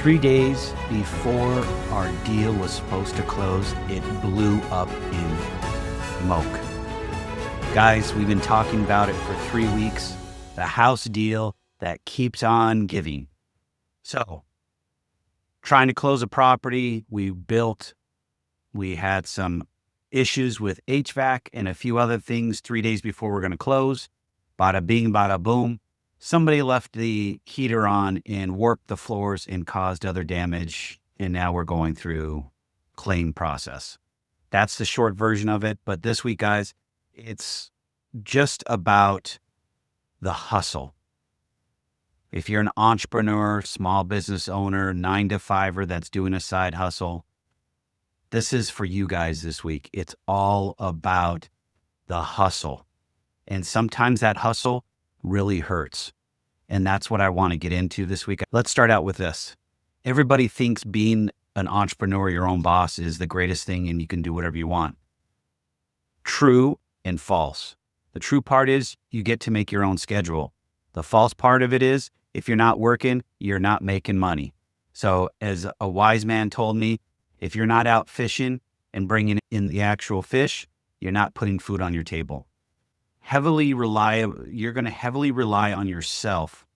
3 days before our deal was supposed to close, it blew up in smoke. Guys, we've been talking about it for 3 weeks. The house deal that keeps on giving. So, trying to close a property we had some issues with HVAC and a few other things 3 days before we're going to close. Bada bing, bada boom. Somebody left the heater on and warped the floors and caused other damage. And now we're going through claim process. That's the short version of it. But this week, guys, it's just about the hustle. If you're an entrepreneur, small business owner, 9-to-5er that's doing a side hustle, this is for you guys this week. It's all about the hustle. And sometimes that hustle really hurts. And that's what I want to get into this week. Let's start out with this. Everybody thinks being an entrepreneur, your own boss, is the greatest thing and you can do whatever you want. True and false. The true part is you get to make your own schedule. The false part of it is if you're not working, you're not making money. So as a wise man told me, if you're not out fishing and bringing in the actual fish, you're not putting food on your table. You're going to heavily rely on yourself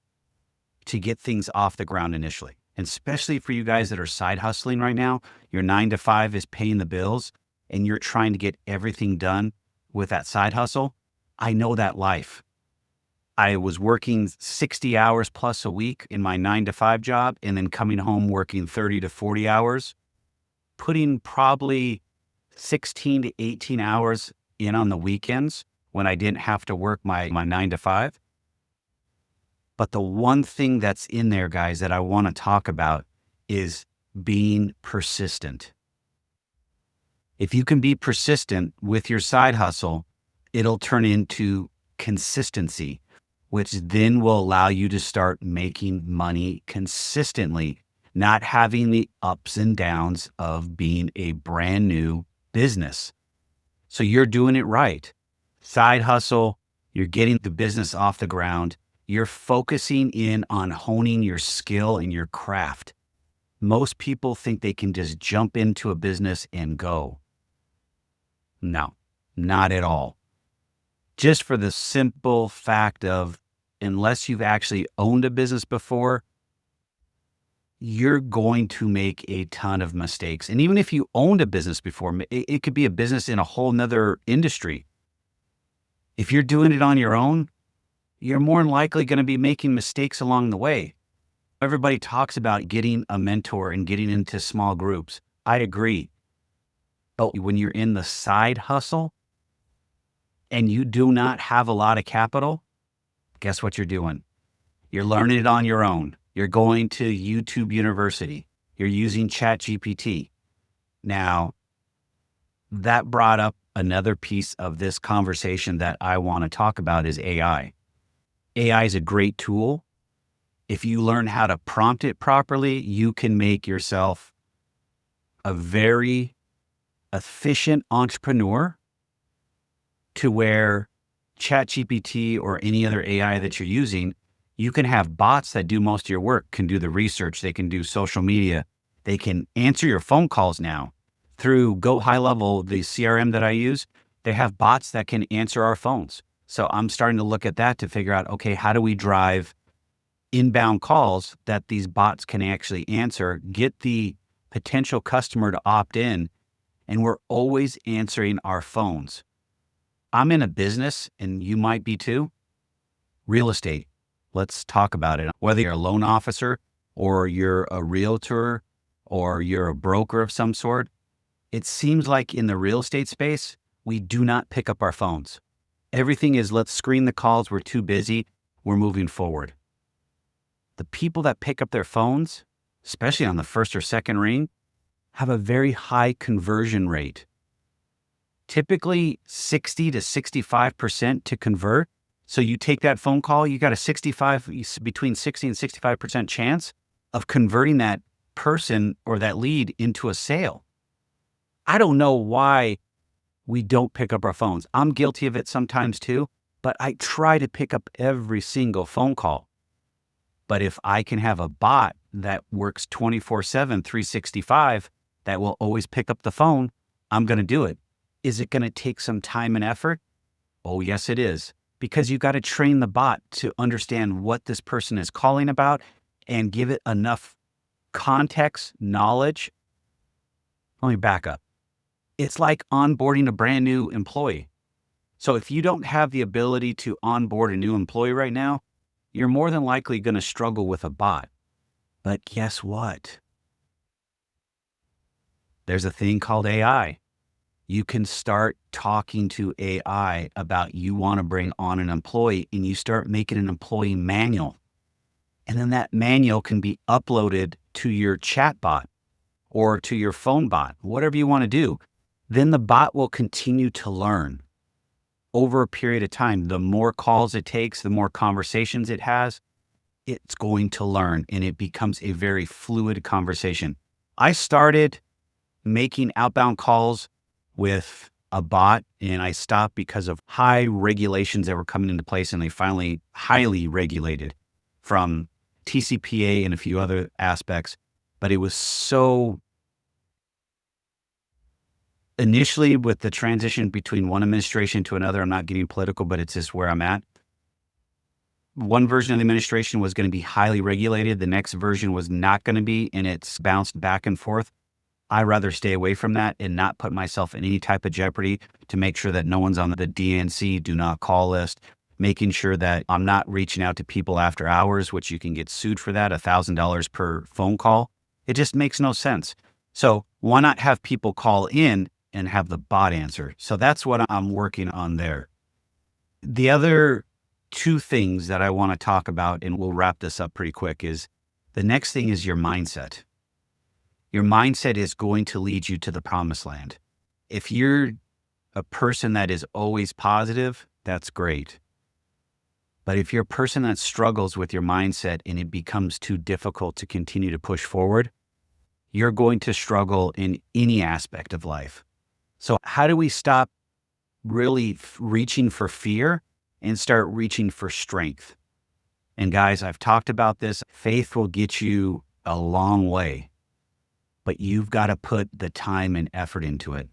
to get things off the ground initially. And especially for you guys that are side hustling right now, your 9-to-5 is paying the bills and you're trying to get everything done with that side hustle. I know that life. I was working 60 hours plus a week in my 9-to-5 job and then coming home working 30 to 40 hours, putting probably 16 to 18 hours in on the weekends when I didn't have to work my 9-to-5. But the one thing that's in there, guys, that I want to talk about is being persistent. If you can be persistent with your side hustle, it'll turn into consistency, which then will allow you to start making money consistently, not having the ups and downs of being a brand new business. So you're doing it right. Side hustle, you're getting the business off the ground. You're focusing in on honing your skill and your craft. Most people think they can just jump into a business and go. No, not at all. Just for the simple fact of, unless you've actually owned a business before, you're going to make a ton of mistakes. And even if you owned a business before, it could be a business in a whole nother industry. If you're doing it on your own, you're more than likely going to be making mistakes along the way. Everybody talks about getting a mentor and getting into small groups. I agree. But when you're in the side hustle and you do not have a lot of capital, guess what you're doing? You're learning it on your own. You're going to YouTube University. You're using ChatGPT. Now, that brought up another piece of this conversation that I want to talk about is AI. AI is a great tool. If you learn how to prompt it properly, you can make yourself a very efficient entrepreneur to where ChatGPT or any other AI that you're using, you can have bots that do most of your work, can do the research, they can do social media, they can answer your phone calls now. Through Go High Level, the CRM that I use, they have bots that can answer our phones. So I'm starting to look at that to figure out, okay, how do we drive inbound calls that these bots can actually answer, get the potential customer to opt in, and we're always answering our phones. I'm in a business, and you might be too, real estate. Let's talk about it. Whether you're a loan officer or you're a realtor or you're a broker of some sort, it seems like in the real estate space, we do not pick up our phones. Everything is, let's screen the calls. We're too busy. We're moving forward. The people that pick up their phones, especially on the first or second ring, have a very high conversion rate. Typically 60 to 65% to convert. So you take that phone call, you got between 60 and 65% chance of converting that person or that lead into a sale. I don't know why we don't pick up our phones. I'm guilty of it sometimes too, but I try to pick up every single phone call. But if I can have a bot that works 24/7, 365, that will always pick up the phone, I'm going to do it. Is it going to take some time and effort? Oh, yes, it is. Because you got to train the bot to understand what this person is calling about and give it enough context, knowledge. Let me back up. It's like onboarding a brand new employee. So if you don't have the ability to onboard a new employee right now, you're more than likely going to struggle with a bot. But guess what? There's a thing called AI. You can start talking to AI about you want to bring on an employee, and you start making an employee manual. And then that manual can be uploaded to your chat bot or to your phone bot, whatever you want to do. Then the bot will continue to learn over a period of time. The more calls it takes, the more conversations it has, it's going to learn, and it becomes a very fluid conversation. I started making outbound calls with a bot, and I stopped because of high regulations that were coming into place, and they finally highly regulated from TCPA and a few other aspects. But it was so initially with the transition between one administration to another, I'm not getting political, but it's just where I'm at. One version of the administration was going to be highly regulated. The next version was not going to be, and it's bounced back and forth. I rather stay away from that and not put myself in any type of jeopardy to make sure that no one's on the DNC do not call list, making sure that I'm not reaching out to people after hours, which you can get sued for that, $1,000 per phone call. It just makes no sense. So why not have people call in and have the bot answer? So that's what I'm working on there. The other two things that I want to talk about, and we'll wrap this up pretty quick, is the next thing is your mindset. Your mindset is going to lead you to the promised land. If you're a person that is always positive, that's great. But if you're a person that struggles with your mindset and it becomes too difficult to continue to push forward, you're going to struggle in any aspect of life. So how do we stop really reaching for fear and start reaching for strength? And guys, I've talked about this. Faith will get you a long way, but you've got to put the time and effort into it.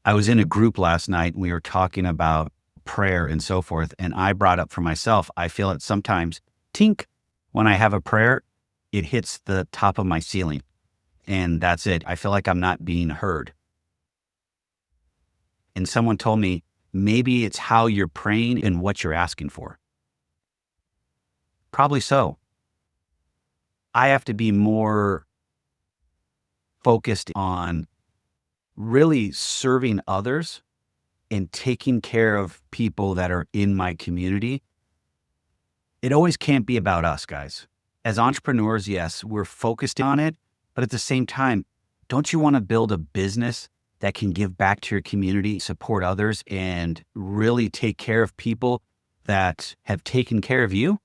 I was in a group last night and we were talking about prayer and so forth. And I brought up for myself, I feel it sometimes, tink, when I have a prayer, it hits the top of my ceiling. And that's it. I feel like I'm not being heard. And someone told me, maybe it's how you're praying and what you're asking for. Probably so. I have to be more focused on really serving others and taking care of people that are in my community. It always can't be about us, guys. As entrepreneurs, yes, we're focused on it, but at the same time, don't you want to build a business that can give back to your community, support others, and really take care of people that have taken care of you?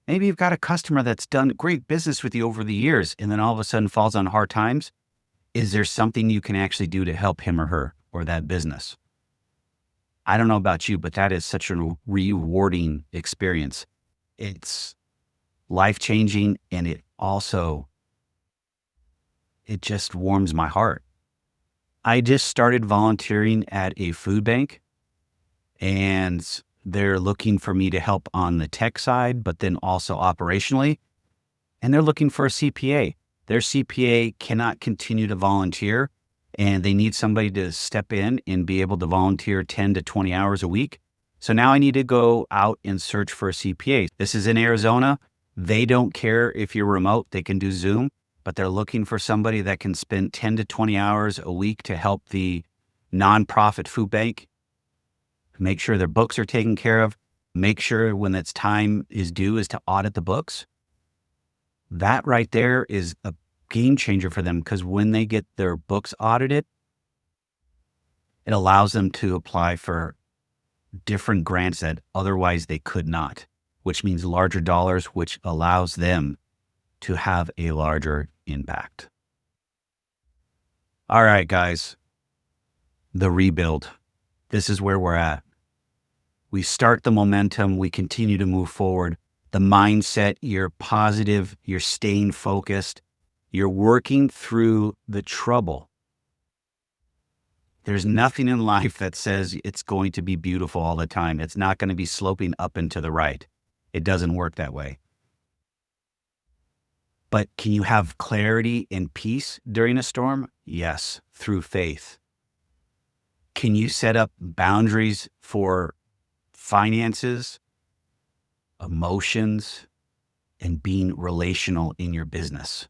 Maybe you've got a customer that's done great business with you over the years and then all of a sudden falls on hard times. Is there something you can actually do to help him or her or that business? I don't know about you, but that is such a rewarding experience. It's life-changing, and it just warms my heart. I just started volunteering at a food bank, and they're looking for me to help on the tech side, but then also operationally. And they're looking for a CPA. Their CPA cannot continue to volunteer, and they need somebody to step in and be able to volunteer 10 to 20 hours a week. So now I need to go out and search for a CPA. This is in Arizona. They don't care if you're remote. They can do Zoom, but they're looking for somebody that can spend 10 to 20 hours a week to help the nonprofit food bank, make sure their books are taken care of, make sure when it's time is due is to audit the books. That right there is a game changer for them, because when they get their books audited, it allows them to apply for different grants that otherwise they could not, which means larger dollars, which allows them to have a larger impact. All right, guys, the rebuild. This is where we're at. We start the momentum. We continue to move forward. the mindset, you're positive, you're staying focused, you're working through the trouble. There's nothing in life that says it's going to be beautiful all the time. It's not going to be sloping up and to the right. It doesn't work that way. But can you have clarity and peace during a storm? Yes, through faith. Can you set up boundaries for finances, emotions, and being relational in your business?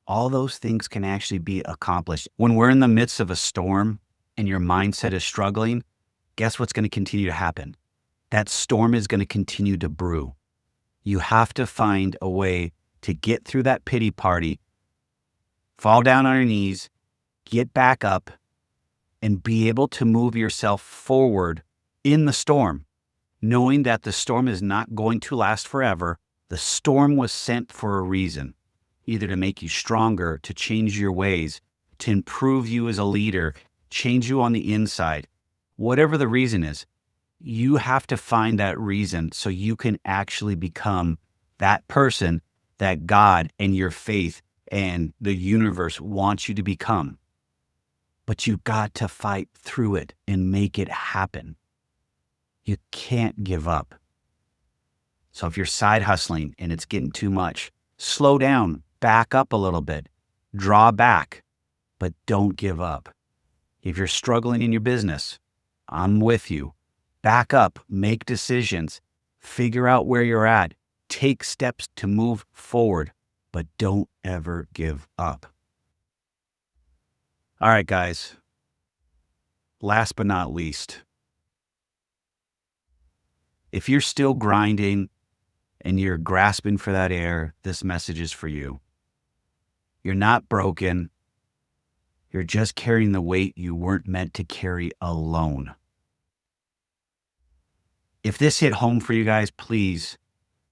All those things can actually be accomplished. When we're in the midst of a storm and your mindset is struggling, guess what's going to continue to happen? That storm is going to continue to brew. You have to find a way to get through that pity party, fall down on your knees, get back up, and be able to move yourself forward in the storm, knowing that the storm is not going to last forever. The storm was sent for a reason, either to make you stronger, to change your ways, to improve you as a leader, change you on the inside. Whatever the reason is, you have to find that reason so you can actually become that person that God and your faith and the universe wants you to become. But you've got to fight through it and make it happen. You can't give up. So if you're side hustling and it's getting too much, slow down, back up a little bit, draw back, but don't give up. If you're struggling in your business, I'm with you. Back up, make decisions, figure out where you're at, take steps to move forward, but don't ever give up. All right, guys. Last but not least, if you're still grinding and you're grasping for that air, this message is for you. You're not broken. You're just carrying the weight you weren't meant to carry alone. If this hit home for you guys, please,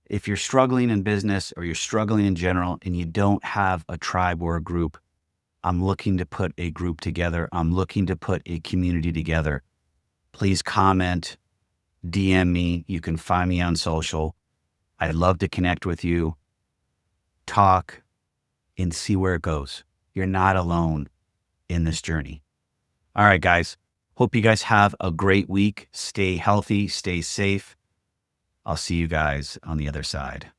if you're struggling in business or you're struggling in general and you don't have a tribe or a group, I'm looking to put a group together. I'm looking to put a community together. Please comment, DM me. You can find me on social. I'd love to connect with you, talk, and see where it goes. You're not alone in this journey. All right, guys. Hope you guys have a great week. Stay healthy, stay safe. I'll see you guys on the other side.